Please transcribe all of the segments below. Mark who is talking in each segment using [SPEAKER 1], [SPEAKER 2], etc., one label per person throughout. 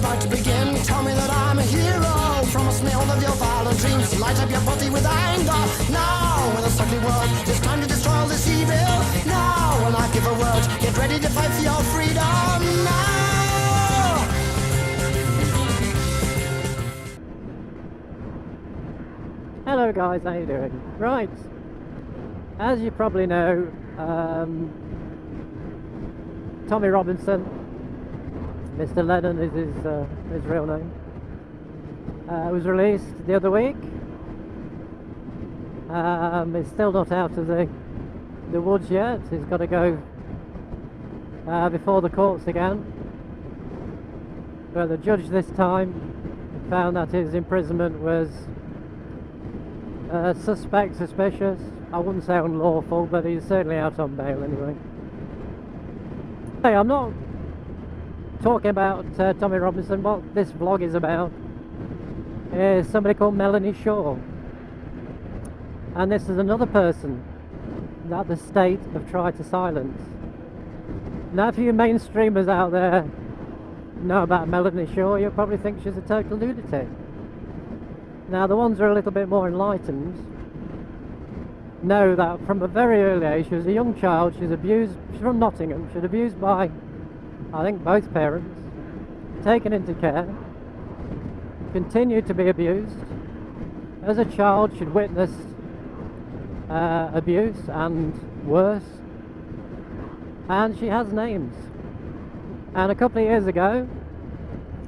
[SPEAKER 1] I'd like to begin. Tell me that I'm a hero from a snail of your violent dreams. Light up your body with anger. Now, when the ugly word, it's time to destroy all this evil. Now, when I give a word, get ready to fight for your freedom. Now.
[SPEAKER 2] Hello guys, how you doing? Right, as you probably know, Tommy Robinson, Mr. Lennon is his real name, was released the other week. He's still not out of the woods yet. He's got to go before the courts again, but the judge this time found that his imprisonment was suspicious. I wouldn't say unlawful, but he's certainly out on bail anyway. Hey, I'm not talking about Tommy Robinson. What this vlog is about is somebody called Melanie Shaw, and this is another person that the state have tried to silence. Now, if you mainstreamers out there know about Melanie Shaw, you'll probably think she's a total lunatic. Now, the ones who are a little bit more enlightened know that from a very early age, she was a young child, she's abused, she's from Nottingham, she was abused by, I think, both parents, taken into care, continued to be abused. As a child, she'd witnessed abuse and worse, and she has names. And a couple of years ago,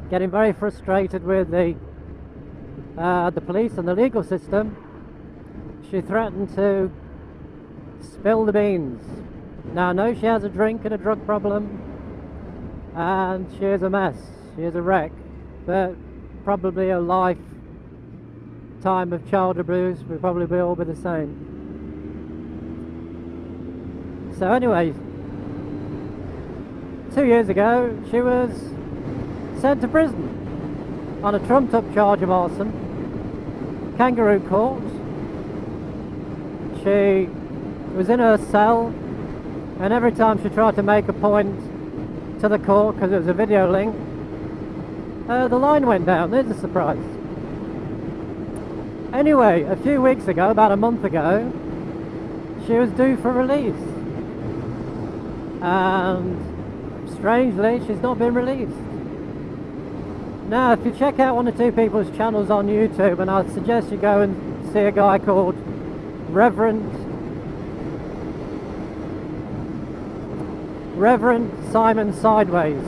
[SPEAKER 2] getting very frustrated with the police and the legal system, she threatened to spill the beans. Now, I know she has a drink and a drug problem, and she is a mess, she is a wreck, but probably a lifetime of child abuse will probably all be the same. So anyway, 2 years ago she was sent to prison on a trumped up charge of arson, kangaroo court. She was in her cell, and every time she tried to make a point to the court, because it was a video link, the line went down. There's a surprise. Anyway, a few weeks ago, about a month ago, she was due for release, and strangely she's not been released. Now, if you check out one or two people's channels on YouTube, and I'd suggest you go and see a guy called Reverend Simon Sideways,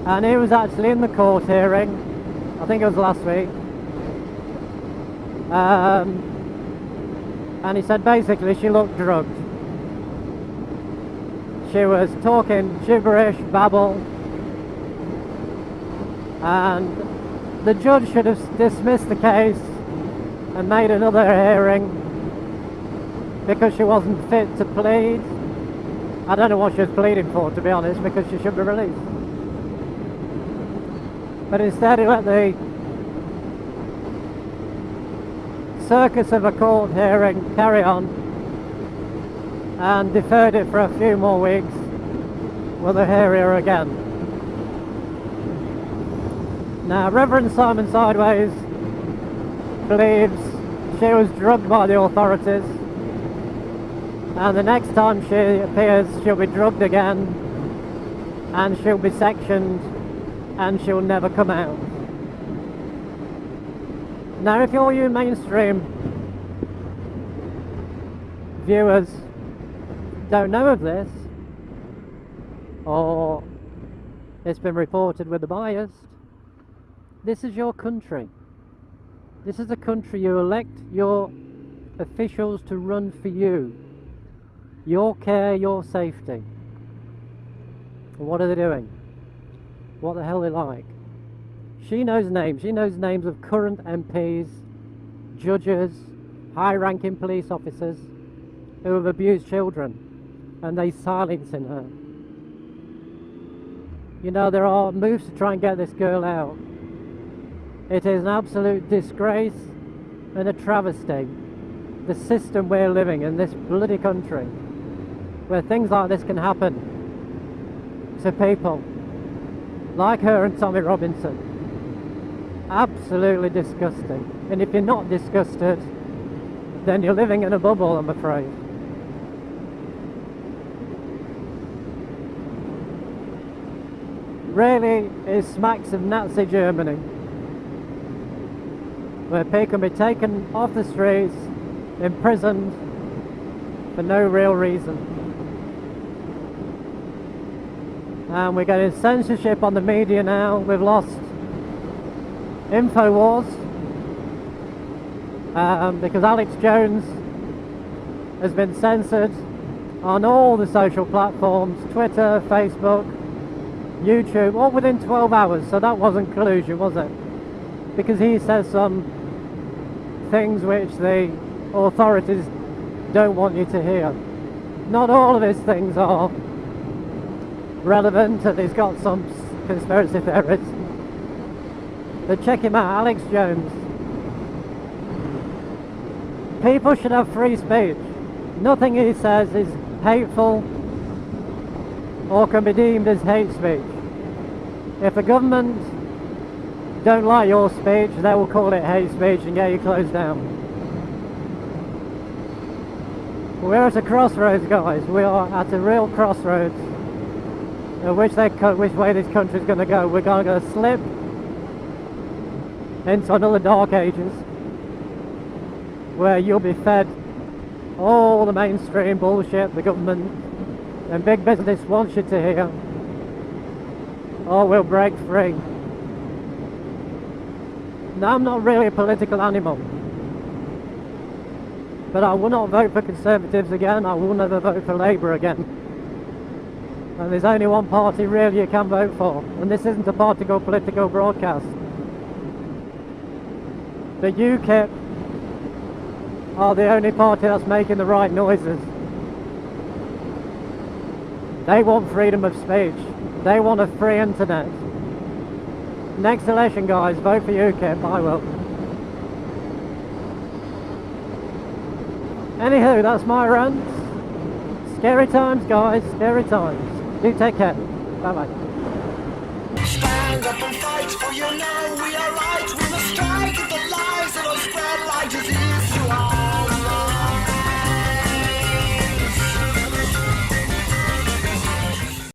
[SPEAKER 2] and he was actually in the court hearing, I think it was last week, and he said basically she looked drugged. She was talking gibberish, babble, and the judge should have dismissed the case and made another hearing because she wasn't fit to plead. I don't know what she was pleading for, to be honest, because she should be released. But instead he let the circus of a court hearing carry on and deferred it for a few more weeks. We'll hear her again. Now, Reverend Simon Sideways believes she was drugged by the authorities, and the next time she appears she'll be drugged again, and she'll be sectioned, and she'll never come out. Now, if all you mainstream viewers don't know of this, or it's been reported with the bias, this is your country. This is a country you elect your officials to run for you. Your care, your safety. And what are they doing? What the hell are they like? She knows names. She knows names of current MPs, judges, high-ranking police officers who have abused children, and they silencing her. You know, there are moves to try and get this girl out. It is an absolute disgrace and a travesty, the system we're living in this bloody country, where things like this can happen to people. like her and Tommy Robinson. Absolutely disgusting. And if you're not disgusted, then you're living in a bubble, I'm afraid. Really, it smacks of Nazi Germany, where people can be taken off the streets, imprisoned, for no real reason. And we're getting censorship on the media now. We've lost InfoWars because Alex Jones has been censored on all the social platforms, Twitter, Facebook, YouTube, all within 12 hours. So that wasn't collusion, was it? Because he says some things which the authorities don't want you to hear. Not all of his things are relevant, and he's got some conspiracy theories. But check him out, Alex Jones. People should have free speech. Nothing he says is hateful or can be deemed as hate speech. If the government don't like your speech, they will call it hate speech and get you closed down. We're at a crossroads, guys. We are at a real crossroads. Which way this country is going to go. We're going to slip into another dark ages where you'll be fed all the mainstream bullshit the government and big business wants you to hear, or we'll break free. Now, I'm not really a political animal, but I will not vote for Conservatives again. I will never vote for Labour again. And there's only one party really you can vote for, and this isn't a particle political broadcast. The UKIP are the only party that's making the right noises. They want freedom of speech. They want a free internet. Next election, guys, vote for UKIP. I will. Anywho, that's my rant. Scary times, guys. Scary times. Do take care. Bye bye.